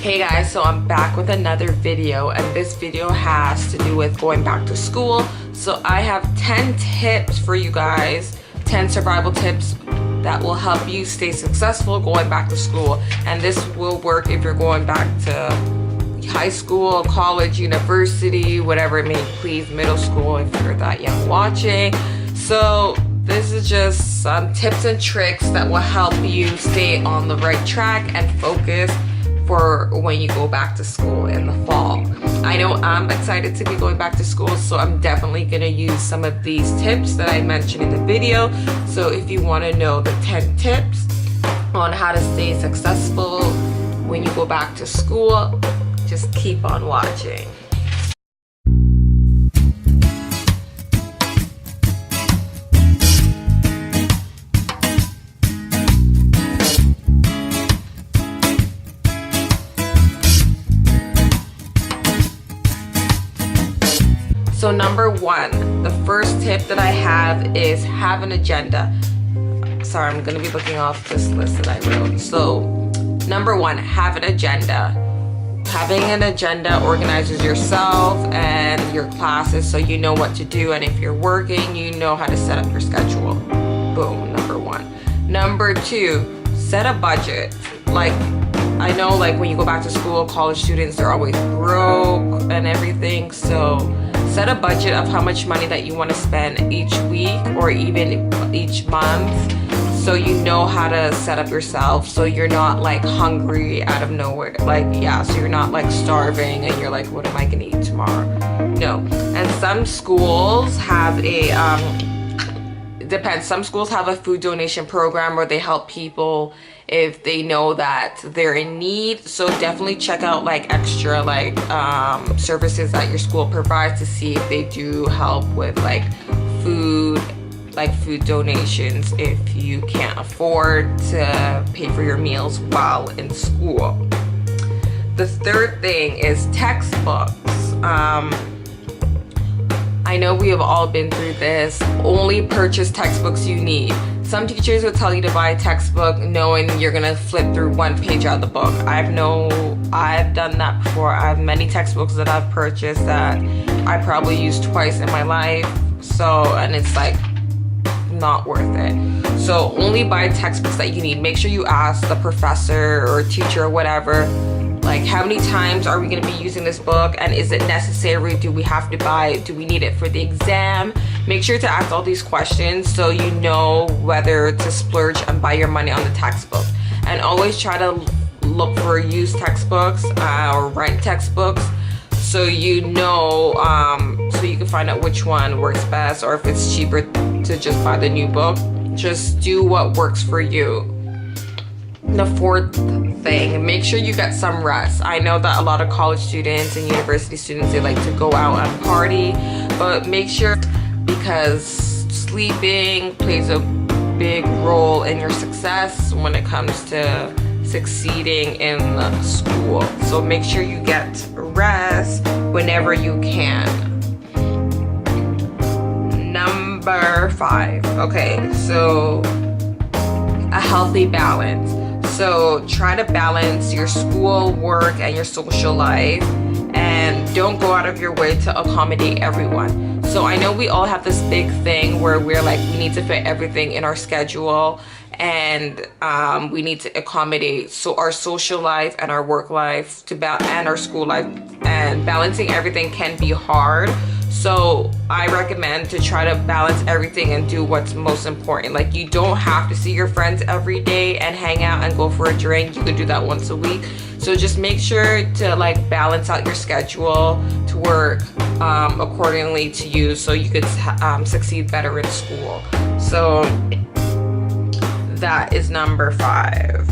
Hey guys, so I'm back with another video, and this video has to do with going back to school. So I have 10 tips for you guys, 10 survival tips that will help you stay successful going back to school. And this will work if you're going back to high school, college, university, whatever it may please, middle school if you're that young watching. So this is just some tips and tricks that will help you stay on the right track and focus for when you go back to school in the fall. I know I'm excited to be going back to school, so I'm definitely gonna use some of these tips that I mentioned in the video. So if you want to know the 10 tips on how to stay successful when you go back to school, just keep on watching. So number one, the first tip that I have is have an agenda. Sorry, I'm gonna be looking off this list that I wrote. So number one, have an agenda. Having an agenda organizes yourself and your classes so you know what to do, and if you're working, you know how to set up your schedule. Boom, number one. Number two, set a budget. Like, I know like when you go back to school, college students are always broke and everything, so set a budget of how much money that you want to spend each week or even each month, so you know how to set up yourself so you're not like hungry out of nowhere. Like, yeah, so you're not like starving and you're like, what am I gonna eat tomorrow? No. And some schools have a it depends. Some schools have a food donation program where they help people if they know that they're in need. So definitely check out like extra like services that your school provides to see if they do help with like food donations if you can't afford to pay for your meals while in school. The third thing is textbooks. I know we have all been through this. Only purchase textbooks you need. Some teachers will tell you to buy a textbook knowing you're gonna flip through one page out of the book. I've done that before. I have many textbooks that I've purchased that I probably used twice in my life. So, and it's like not worth it. So only buy textbooks that you need. Make sure you ask the professor or teacher or whatever, like, how many times are we going to be using this book, and is it necessary? Do we have to buy it? Do we need it for the exam? Make sure to ask all these questions so you know whether to splurge and buy your money on the textbook. And always try to look for used textbooks or rent textbooks so you know, so you can find out which one works best, or if it's cheaper to just buy the new book. Just do what works for you. The fourth thing, make sure you get some rest. I know that a lot of college students and university students, they like to go out and party, but make sure, because sleeping plays a big role in your success when it comes to succeeding in school. So make sure you get rest whenever you can. Number 5, okay, so a healthy balance. So try to balance your school, work, and your social life, and don't go out of your way to accommodate everyone. So I know we all have this big thing where we're like, we need to fit everything in our schedule, and we need to accommodate so our social life and our work life and our school life, and balancing everything can be hard. So I recommend to try to balance everything and do what's most important. Like, you don't have to see your friends every day and hang out and go for a drink. You could do that once a week. So just make sure to like balance out your schedule to work accordingly to you, so you could succeed better in school. So that is number 5.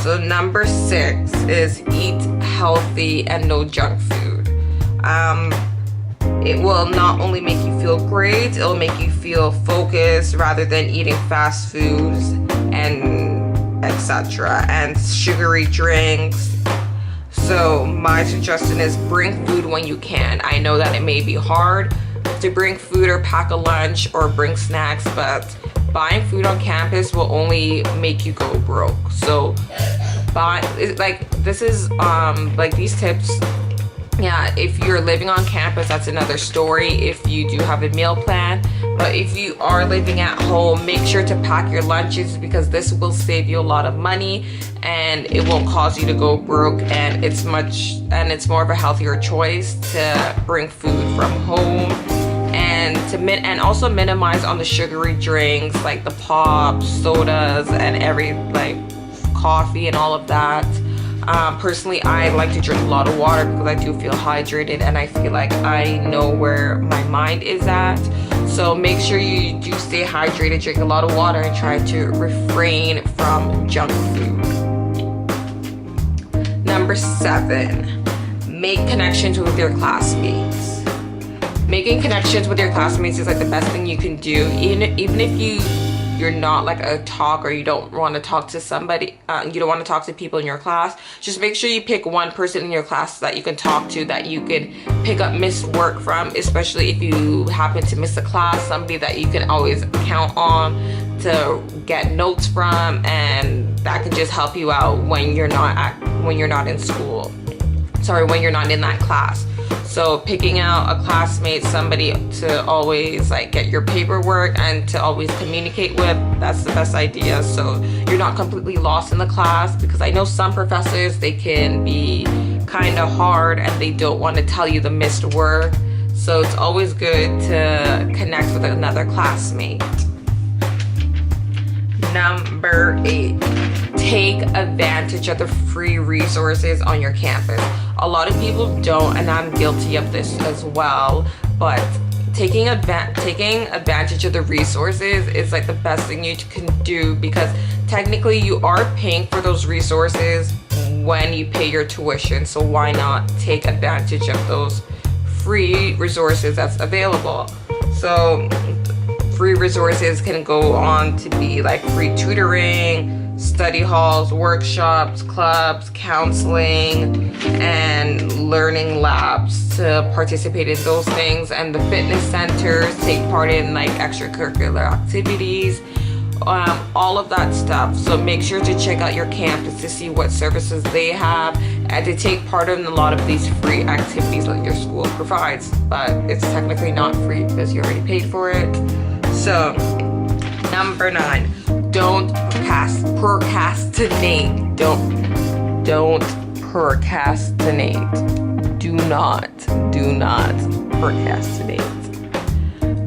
So number 6 is eat healthy and no junk food. It will not only make you feel great, it'll make you feel focused rather than eating fast foods and etc. and sugary drinks. So my suggestion is bring food when you can. I know that it may be hard to bring food or pack a lunch or bring snacks, but buying food on campus will only make you go broke. So This is like these tips. Yeah, if you're living on campus, that's another story, if you do have a meal plan. But if you are living at home, make sure to pack your lunches, because this will save you a lot of money and it won't cause you to go broke, and it's more of a healthier choice to bring food from home, and also minimize on the sugary drinks like the pops, sodas, and like coffee and all of that. Personally, I like to drink a lot of water because I do feel hydrated and I feel like I know where my mind is at. So make sure you do stay hydrated, drink a lot of water, and try to refrain from junk food. Number 7, make connections with your classmates. Making connections with your classmates is like the best thing you can do, even if you're not like a talker, you don't want to talk to somebody, you don't want to talk to people in your class. Just make sure you pick one person in your class that you can talk to, that you can pick up missed work from, especially if you happen to miss a class, somebody that you can always count on to get notes from, and that can just help you out when you're not in school. When you're not in that class. So picking out a classmate, somebody to always like get your paperwork and to always communicate with, that's the best idea. So you're not completely lost in the class, because I know some professors, they can be kind of hard and they don't want to tell you the missed work. So it's always good to connect with another classmate. Number 8, take advantage of the free resources on your campus. A lot of people don't, and I'm guilty of this as well, but taking advantage of the resources is like the best thing you can do, because technically you are paying for those resources when you pay your tuition. So why not take advantage of those free resources that's available? So free resources can go on to be like free tutoring, study halls, workshops, clubs, counseling, and learning labs to participate in those things. And the fitness centers take part in like extracurricular activities, all of that stuff. So make sure to check out your campus to see what services they have and to take part in a lot of these free activities that your school provides. But it's technically not free because you already paid for it. So number 9, don't procrastinate. Don't procrastinate. Do not procrastinate.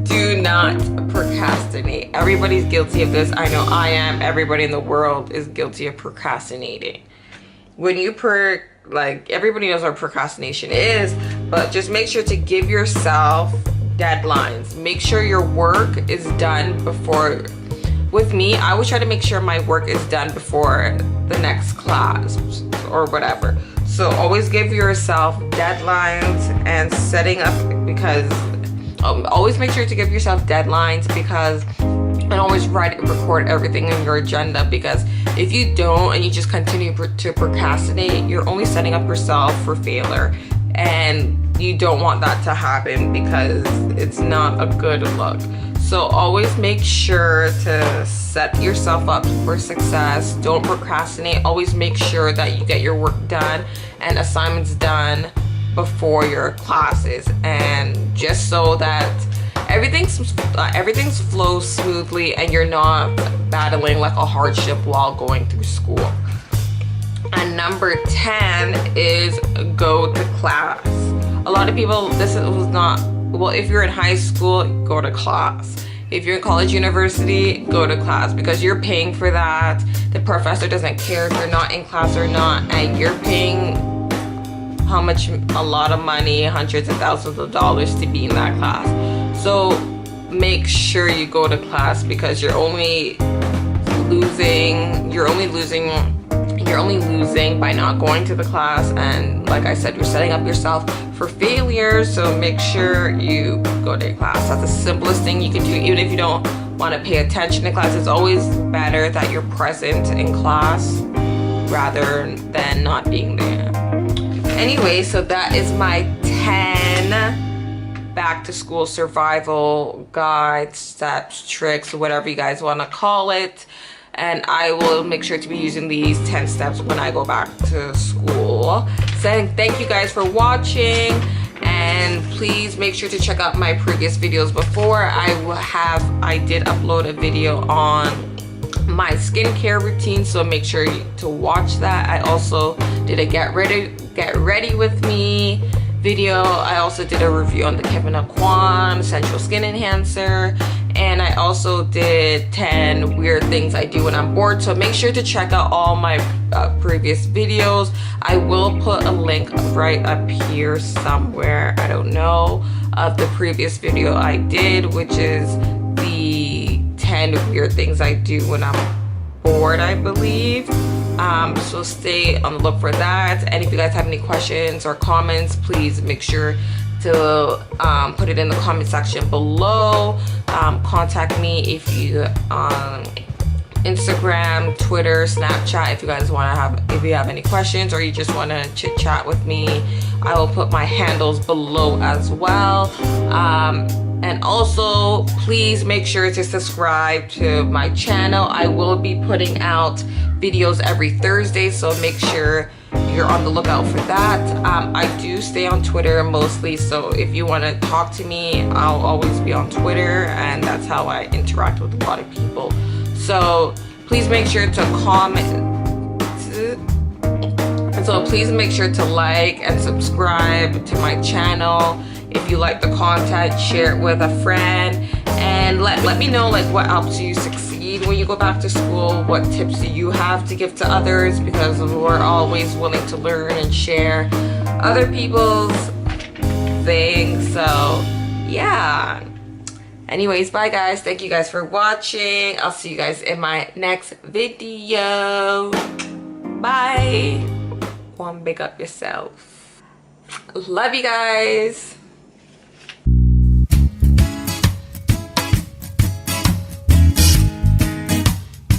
Do not procrastinate. Everybody's guilty of this. I know I am. Everybody in the world is guilty of procrastinating. When you everybody knows what procrastination is, but just make sure to give yourself deadlines. Make sure your work is done before. With me, I always try to make sure my work is done before the next class or whatever. So always give yourself deadlines and setting up, because always make sure to give yourself deadlines, and always record everything in your agenda, because if you don't and you just continue to procrastinate, you're only setting up yourself for failure, and you don't want that to happen because it's not a good look. So always make sure to set yourself up for success. Don't procrastinate. Always make sure that you get your work done and assignments done before your classes, and just so that everything's flows smoothly and you're not battling like a hardship while going through school. And number 10 is go to class. A lot of people, if you're in high school, go to class. If you're in college, university, go to class, because you're paying for that. The professor doesn't care if you're not in class or not, and you're paying a lot of money, hundreds of thousands of dollars to be in that class. So make sure you go to class, because you're only losing by not going to the class. And like I said, you're setting up yourself for failure. So make sure you go to class. That's the simplest thing you can do. Even if you don't want to pay attention to class, it's always better that you're present in class rather than not being there. Anyway, so that is my 10 back to school survival guides, steps, tricks, whatever you guys want to call it. and I will make sure to be using these 10 steps when I go back to school. Saying thank you guys for watching, and please make sure to check out my previous videos before. I did upload a video on my skincare routine, so make sure to watch that. I also did a get ready with me video. I also did a review on the Kevin Aquan Sensual Skin Enhancer, and I also did 10 weird things I do when I'm bored. So make sure to check out all my previous videos. I will put a link right up here somewhere, I don't know, of the previous video I did, which is the 10 weird things I do when I'm bored, I believe. So stay on the look for that. And if you guys have any questions or comments, please make sure to put it in the comment section below. Contact me if you Instagram, Twitter, Snapchat, if you guys want to if you have any questions or you just want to chit chat with me. I will put my handles below as well. And also, please make sure to subscribe to my channel. I will be putting out videos every Thursday, so make sure you're on the lookout for that. I do stay on Twitter mostly, so if you want to talk to me, I'll always be on Twitter, and that's how I interact with a lot of people. So please make sure to comment. So please make sure to like and subscribe to my channel. If you like the content, share it with a friend, and let me know like what helps you succeed when you go back to school. What tips do you have to give to others, because we're always willing to learn and share other people's things. So yeah, anyways, bye guys. Thank you guys for watching. I'll see you guys in my next video. Bye. Go on, big up yourself. Love you guys.